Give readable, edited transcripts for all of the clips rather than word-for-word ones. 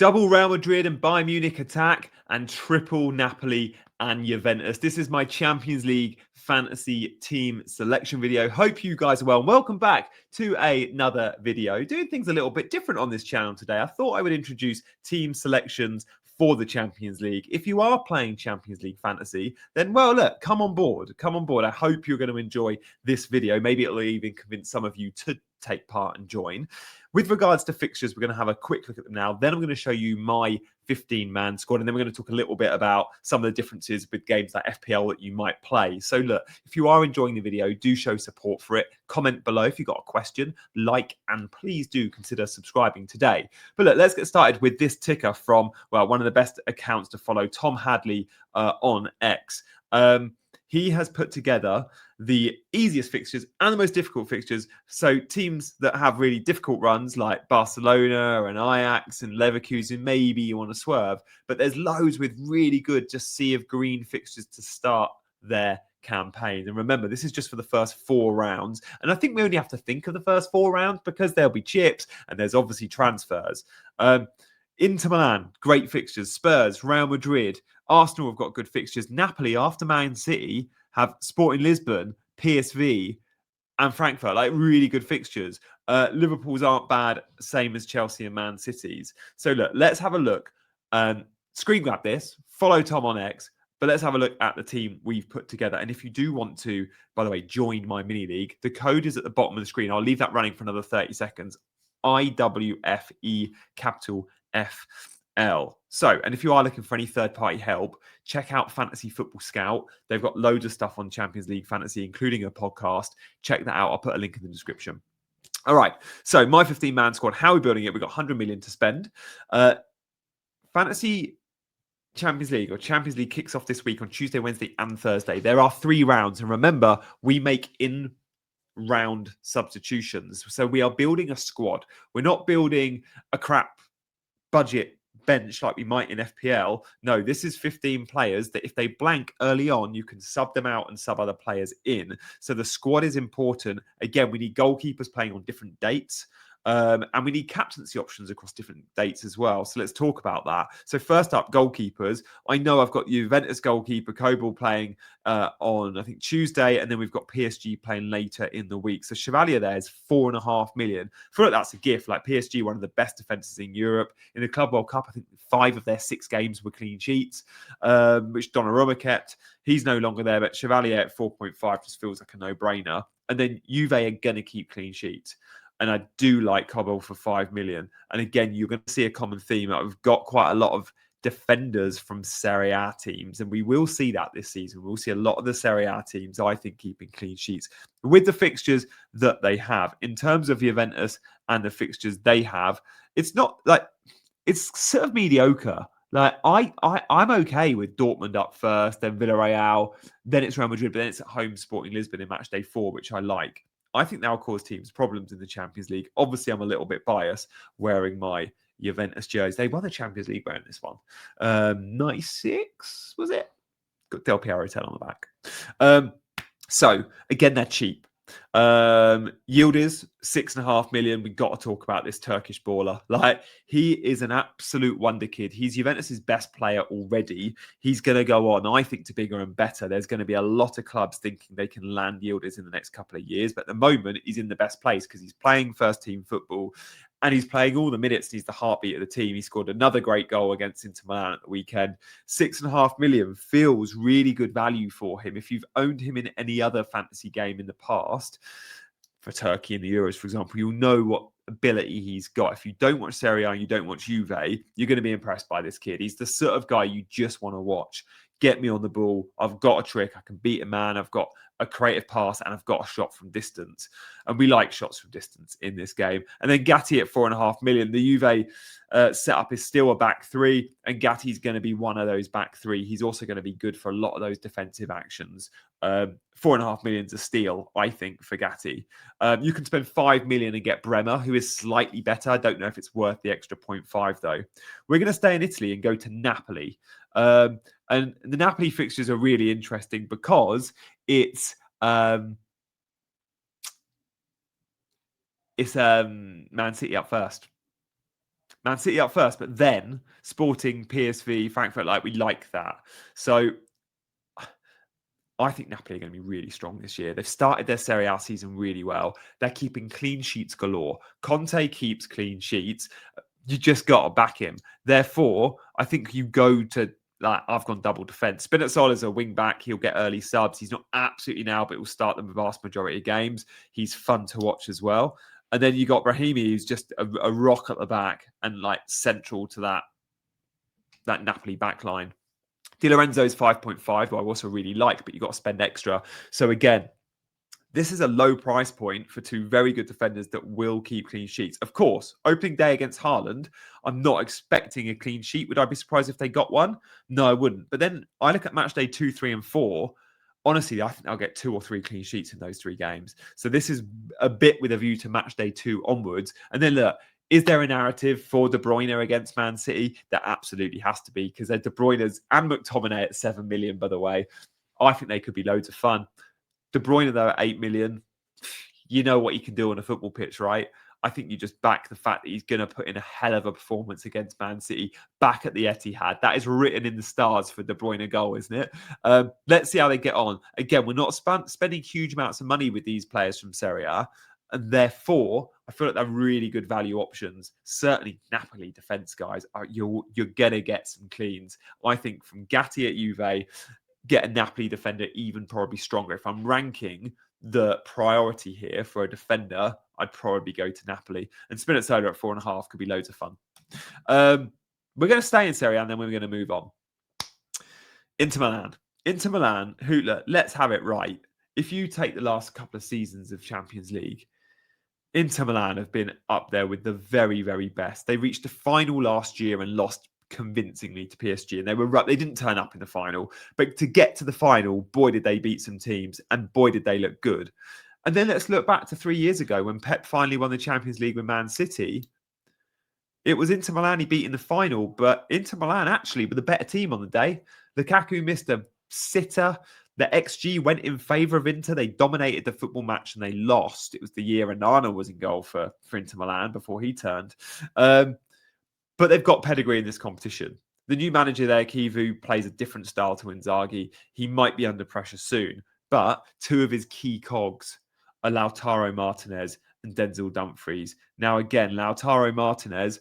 Double Real Madrid and Bayern Munich attack and triple Napoli and Juventus. This is my Champions League fantasy team selection video. Hope you guys are well. Welcome back to another video. Doing things a little bit different on this channel today. I thought I would introduce team selections for the Champions League. If you are playing Champions League fantasy, then, well, look, come on board. Come on board. I hope you're going to enjoy this video. Maybe it'll even convince some of you to take part and join. With regards to fixtures, we're going to have a quick look at them now. Then I'm going to show you my 15-man squad, and then we're going to talk a little bit about some of the differences with games like FPL that you might play. So look, if you are enjoying the video, do show support for it. Comment below if you've got a question, like, and please do consider subscribing today. But look, let's get started with this ticker from, well, one of the best accounts to follow, Tom Hadley on X. He has put together the easiest fixtures and the most difficult fixtures. So teams that have really difficult runs like Barcelona and Ajax and Leverkusen, maybe you want to swerve. But there's loads with really good, just sea of green fixtures to start their campaign. And remember, this is just for the first 4 rounds. And I think we only have to think of the first 4 rounds because there'll be chips and there's obviously transfers. Inter Milan, great fixtures. Spurs, Real Madrid, Arsenal have got good fixtures. Napoli, after Man City, have Sporting Lisbon, PSV, and Frankfurt, like really good fixtures. Liverpool's aren't bad, same as Chelsea and Man City's. So look, let's have a look. Screen grab this, follow Tom on X, but let's have a look at the team we've put together. And if you do want to, by the way, join my mini league, the code is at the bottom of the screen. I'll leave that running for another 30 seconds. IWFE capital FL. So, and if you are looking for any third-party help, check out Fantasy Football Scout. They've got loads of stuff on Champions League fantasy, including a podcast. Check that out. I'll put a link in the description. All right. So, my 15-man squad, how are we building it? We've got 100 million to spend. Fantasy Champions League, or Champions League, kicks off this week on Tuesday, Wednesday, and Thursday. There are 3 rounds. And remember, we make in-round substitutions. So, we are building a squad. We're not building a crap budget bench like we might in FPL. No, this is 15 players that if they blank early on, you can sub them out and sub other players in. So the squad is important. Again, we need goalkeepers playing on different dates. And we need captaincy options across different dates as well. So let's talk about that. So first up, goalkeepers. I know I've got Juventus goalkeeper Kobel playing on, I think, Tuesday. And then we've got PSG playing later in the week. So Chevalier there is 4.5 million. I feel like that's a gift. Like PSG, one of the best defences in Europe. In the Club World Cup, I think 5 of their 6 games were clean sheets, which Donnarumma kept. He's no longer there, but Chevalier at 4.5 just feels like a no-brainer. And then Juve are going to keep clean sheets. And I do like Kobel for 5 million. And again, you're going to see a common theme. I've got quite a lot of defenders from Serie A teams, and we will see that this season. We'll see a lot of the Serie A teams, I think, keeping clean sheets with the fixtures that they have. In terms of Juventus and the fixtures they have, it's not like, it's sort of mediocre. Like I'm okay with Dortmund up first, then Villarreal, then it's Real Madrid, but then it's at home Sporting Lisbon in Matchday 4, which I like. I think that'll cause teams problems in the Champions League. Obviously, I'm a little bit biased wearing my Juventus jersey. They won the Champions League wearing this one. 96, was it? Got Del Piero Hotel on the back. So, again, they're cheap. Yield is 6.5 million. We've got to talk about this Turkish baller. Like, he is an absolute wonder kid. He's Juventus's best player already. He's going to go on, I think, to bigger and better. There's going to be a lot of clubs thinking they can land Yildiz in the next couple of years. But at the moment, he's in the best place because he's playing first team football. And he's playing all the minutes. He's the heartbeat of the team. He scored another great goal against Inter Milan at the weekend. 6.5 million feels really good value for him. If you've owned him in any other fantasy game in the past, for Turkey in the Euros, for example, you'll know what ability he's got. If you don't watch Serie A and you don't watch Juve, you're going to be impressed by this kid. He's the sort of guy you just want to watch. Get me on the ball. I've got a trick. I can beat a man. I've got a creative pass and I've got a shot from distance. And we like shots from distance in this game. And then Gatti at 4.5 million. The Juve setup is still a back 3, and Gatti's going to be one of those back 3. He's also going to be good for a lot of those defensive actions. 4.5 million is a steal, I think, for Gatti. You can spend 5 million and get Bremer, who is slightly better. I don't know if it's worth the extra 0.5 though. We're going to stay in Italy and go to Napoli. And the Napoli fixtures are really interesting because it's Man City up first. Man City up first, but then Sporting, PSV, Frankfurt, like we like that. So I think Napoli are going to be really strong this year. They've started their Serie A season really well. They're keeping clean sheets galore. Conte keeps clean sheets. You just got to back him. Therefore, I think you go to, like, I've gone double defence. Spinazzola's a wing back. He'll get early subs. He's not absolutely now, but he'll start the vast majority of games. He's fun to watch as well. And then you got Brahimi, who's just a rock at the back and like central to that Napoli backline. Di Lorenzo's 5.5, who I also really like, but you've got to spend extra. So again, this is a low price point for two very good defenders that will keep clean sheets. Of course, opening day against Haaland, I'm not expecting a clean sheet. Would I be surprised if they got one? No, I wouldn't. But then I look at match day 2, 3, and 4. Honestly, I think I'll get 2 or 3 clean sheets in those 3 games. So this is a bit with a view to match day 2 onwards. And then look, is there a narrative for De Bruyne against Man City? There absolutely has to be, because they're De Bruyne's and McTominay at 7 million, by the way. I think they could be loads of fun. De Bruyne, though, at 8 million, you know what he can do on a football pitch, right? I think you just back the fact that he's going to put in a hell of a performance against Man City back at the Etihad. That is written in the stars for De Bruyne goal, isn't it? Let's see how they get on. Again, we're not spending huge amounts of money with these players from Serie A, and therefore, I feel like they're really good value options. Certainly, Napoli defence guys, you're going to get some cleans. I think from Gatti at Juve, get a Napoli defender even probably stronger. If I'm ranking the priority here for a defender, I'd probably go to Napoli. And Spinazzola at 4.5 could be loads of fun. We're going to stay in Serie A and then we're going to move on. Inter Milan, who, look, let's have it right. If you take the last couple of seasons of Champions League, Inter Milan have been up there with the very, very best. They reached the final last year and lost convincingly to PSG, and they didn't turn up in the final, but to get to the final, boy did they beat some teams, and boy did they look good. And then let's look back to 3 years ago when Pep finally won the Champions League with Man City. It was Inter Milan he beat in the final, but Inter Milan actually were the better team on the day. Lukaku missed a sitter. The XG went in favour of Inter. They dominated the football match and they lost. It was the year Onana was in goal for Inter Milan before he turned. But they've got pedigree in this competition. The new manager there, Kivu, plays a different style to Inzaghi. He might be under pressure soon, but 2 of his key cogs are Lautaro Martinez and Denzel Dumfries. Now, again, Lautaro Martinez,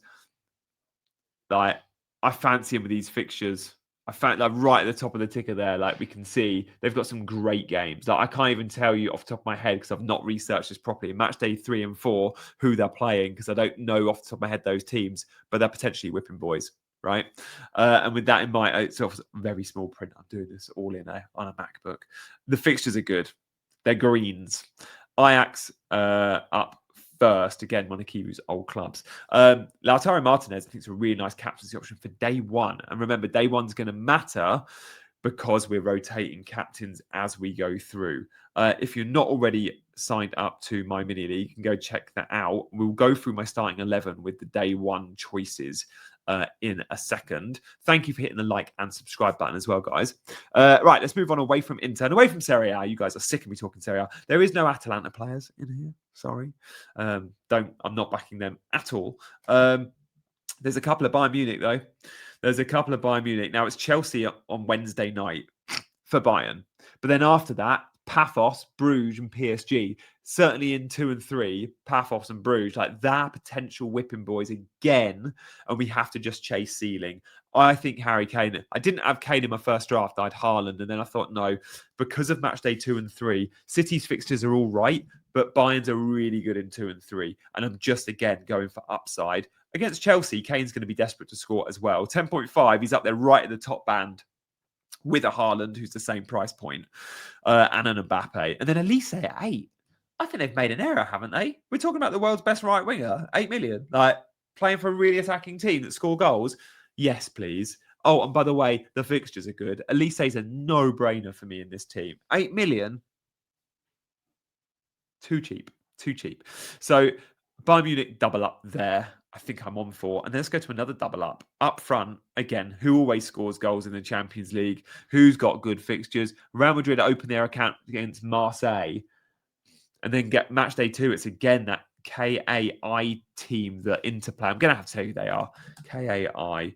like, I fancy him with these fixtures. I found, like, right at the top of the ticker there, like we can see, they've got some great games. Like, I can't even tell you off the top of my head because I've not researched this properly. Match day 3 and 4, who they're playing, because I don't know off the top of my head those teams, but they're potentially whipping boys, right? And with that in mind, it's off very small print. I'm doing this all in on a MacBook. The fixtures are good. They're greens. Ajax up first, again, one of Kivu's old clubs. Lautaro Martinez, I think, is a really nice captaincy option for day 1. And remember, day 1's going to matter because we're rotating captains as we go through. If you're not already signed up to my mini league, you can go check that out. We'll go through my starting 11 with the day 1 choices in a second. Thank you for hitting the like and subscribe button as well, guys. Right, let's move on away from Inter and away from Serie A. You guys are sick of me talking Serie A. There is no Atalanta players in here. Sorry. I'm not backing them at all. There's a couple of Bayern Munich, though. Now, it's Chelsea on Wednesday night for Bayern. But then after that, Paphos, Bruges, and PSG. Certainly in 2 and 3, Paphos and Bruges, like, they're potential whipping boys again, and we have to just chase ceiling. I think Harry Kane, I didn't have Kane in my first draft, I had Haaland, and then I thought, no, because of match day 2 and 3, City's fixtures are all right, but Bayern's are really good in 2 and 3, and I'm just, again, going for upside. Against Chelsea, Kane's going to be desperate to score as well. 10.5, he's up there right at the top band with a Haaland, who's the same price point, and an Mbappe. And then Elise at 8. I think they've made an error, haven't they? We're talking about the world's best right winger, 8 million. Like, playing for a really attacking team that score goals. Yes, please. Oh, and by the way, the fixtures are good. Elise's a no-brainer for me in this team. 8 million? Too cheap. So, Bayern Munich double up there. I think I'm on for. And then let's go to another double up. Up front, again, who always scores goals in the Champions League? Who's got good fixtures? Real Madrid open their account against Marseille. And then get match day 2. It's again that KAI team that Interplay. I'm going to have to tell you who they are. KAI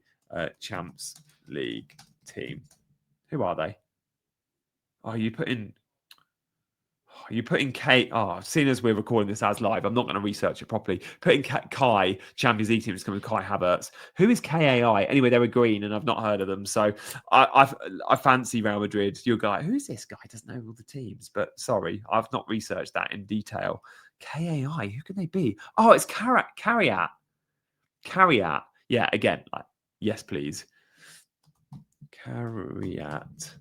Champs League team. Who are they? Oh, you put in K. Oh, seeing as we're recording this as live, I'm not going to research it properly. Put in Kai Champions League team. It's going to be Kai Havertz. Who is KAI? Anyway, they were green, and I've not heard of them. So I fancy Real Madrid. You're like, who's this guy? Doesn't know all the teams. But sorry, I've not researched that in detail. KAI. Who can they be? Oh, it's Carriat. Yeah. Again, like, yes, please. Carriat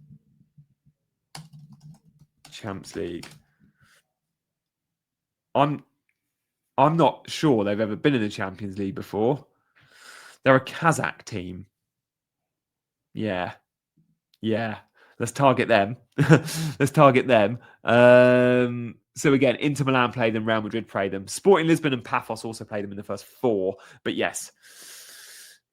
Champs League. I'm not sure they've ever been in the Champions League before. They're a Kazakh team. Yeah. Let's target them. So again, Inter Milan play them, Real Madrid play them. Sporting Lisbon and Paphos also play them in the first 4. But yes,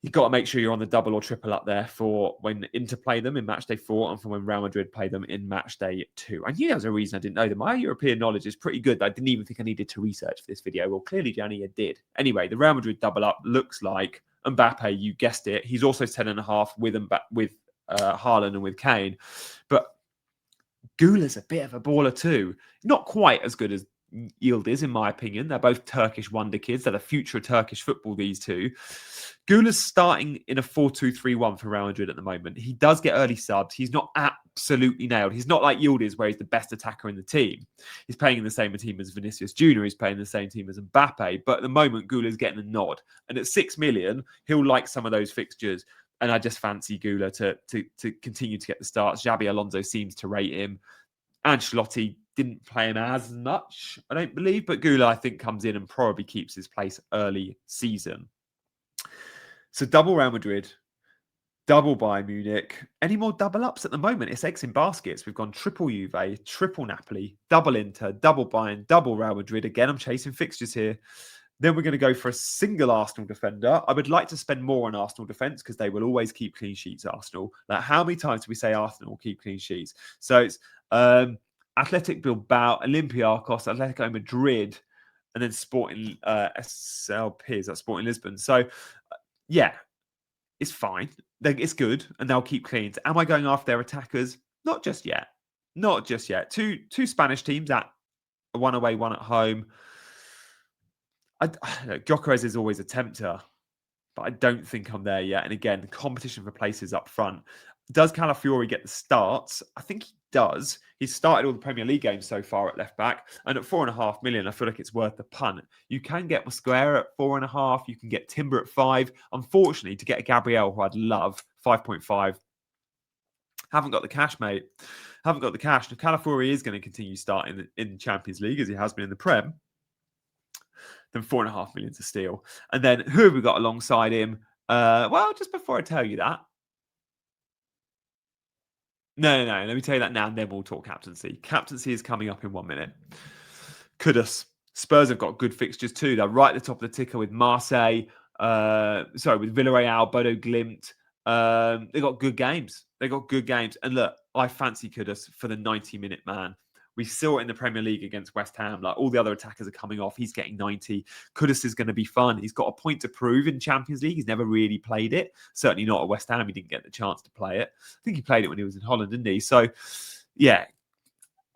you've got to make sure you're on the double or triple up there for when Inter play them in Matchday 4 and for when Real Madrid play them in Matchday 2. I knew there was a reason I didn't know them. My European knowledge is pretty good. I didn't even think I needed to research for this video. Well, clearly Gianni did. Anyway, the Real Madrid double up looks like Mbappe, you guessed it. He's also 10.5 with Haaland and with Kane. But Gula's a bit of a baller too. Not quite as good as Yildiz, in my opinion. They're both Turkish wonder kids. They're the future of Turkish football, these two. Gula's starting in a 4-2-3-1 for Real Madrid at the moment. He does get early subs. He's not absolutely nailed. He's not like Yildiz, where he's the best attacker in the team. He's playing in the same team as Vinicius Jr. He's playing in the same team as Mbappe. But at the moment, Gula's getting a nod. And at 6 million, he'll like some of those fixtures. And I just fancy Gula to continue to get the starts. Xabi Alonso seems to rate him. Ancelotti didn't play him as much, I don't believe. But Gula, I think, comes in and probably keeps his place early season. So double Real Madrid, double Bayern Munich. Any more double ups at the moment? It's eggs in baskets. We've gone triple Juve, triple Napoli, double Inter, double Bayern, double Real Madrid. Again, I'm chasing fixtures here. Then we're going to go for a single Arsenal defender. I would like to spend more on Arsenal defence because they will always keep clean sheets, Arsenal. Like, how many times do we say Arsenal will keep clean sheets? So it's Athletic Bilbao, Olympiacos, Atletico Madrid, and then Sporting SLP. Is that Sporting Lisbon? So, yeah, it's fine. It's good, and they'll keep clean. Am I going after their attackers? Not just yet. Two Spanish teams, one away, one at home. Gyökeres is always a tempter, but I don't think I'm there yet. And again, the competition for places up front. Does Calafiori get the starts? I think he does. He's started all the Premier League games so far at left back. And at 4.5 million, I feel like it's worth the punt. You can get Mosquera at 4.5. You can get Timber at 5. Unfortunately, to get a Gabriel, who I'd love, 5.5. Haven't got the cash, mate. Haven't got the cash. Now, Calafiori is going to continue starting in Champions League as he has been in the Prem. Then 4.5 million to steal. And then who have we got alongside him? Well, just before I tell you that. No. Let me tell you that now, and then we'll talk captaincy. Captaincy is coming up in 1 minute. Kudus. Spurs have got good fixtures too. They're right at the top of the ticker with Marseille. With Villarreal, Bodo Glimt. They got good games. And look, I fancy Kudus for the 90-minute man. We saw it in the Premier League against West Ham. Like, all the other attackers are coming off. He's getting 90. Kudus is going to be fun. He's got a point to prove in Champions League. He's never really played it. Certainly not at West Ham. He didn't get the chance to play it. I think he played it when he was in Holland, didn't he? So, yeah,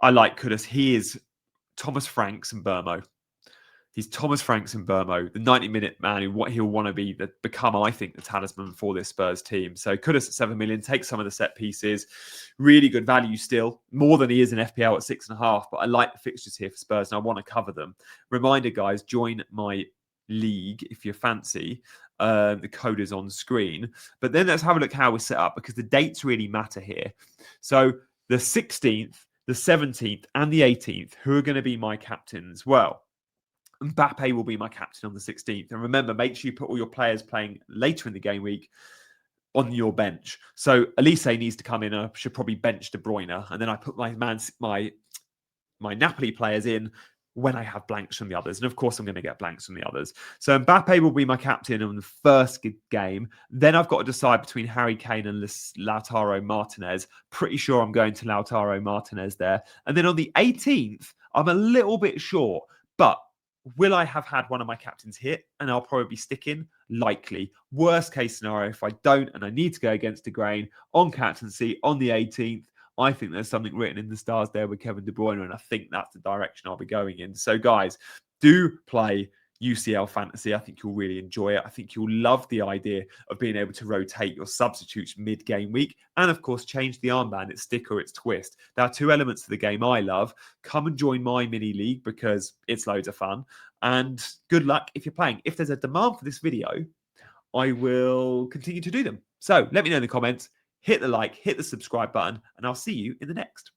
I like Kudus. He is Thomas Franks and Burmo. He's Thomas Franks and Burmo, the 90-minute man who what he'll want to become, I think, the talisman for this Spurs team. So Kudus at 7 million, takes some of the set pieces. Really good value still, more than he is in FPL at 6.5. But I like the fixtures here for Spurs and I want to cover them. Reminder, guys, join my league if you fancy. The code is on screen. But then let's have a look how we're set up because the dates really matter here. So the 16th, the 17th, and the 18th, who are going to be my captains? Well, Mbappe will be my captain on the 16th. And remember, make sure you put all your players playing later in the game week on your bench. So Elise needs to come in. I should probably bench De Bruyne. And then I put my Napoli players in when I have blanks from the others. And of course, I'm going to get blanks from the others. So Mbappe will be my captain on the first game. Then I've got to decide between Harry Kane and Lautaro Martinez. Pretty sure I'm going to Lautaro Martinez there. And then on the 18th, I'm a little bit short. But Will I have had one of my captains hit and I'll probably be sticking? Likely. Worst case scenario, if I don't and I need to go against the grain on captaincy on the 18th, I think there's something written in the stars there with Kevin De Bruyne, and I think that's the direction I'll be going in. So, guys, do play UCL Fantasy. I think you'll really enjoy it. I think you'll love the idea of being able to rotate your substitutes mid-game week and, of course, change the armband, its stick or its twist. There are two elements to the game I love. Come and join my mini league because it's loads of fun. And good luck if you're playing. If there's a demand for this video, I will continue to do them. So let me know in the comments. Hit the like, hit the subscribe button, and I'll see you in the next.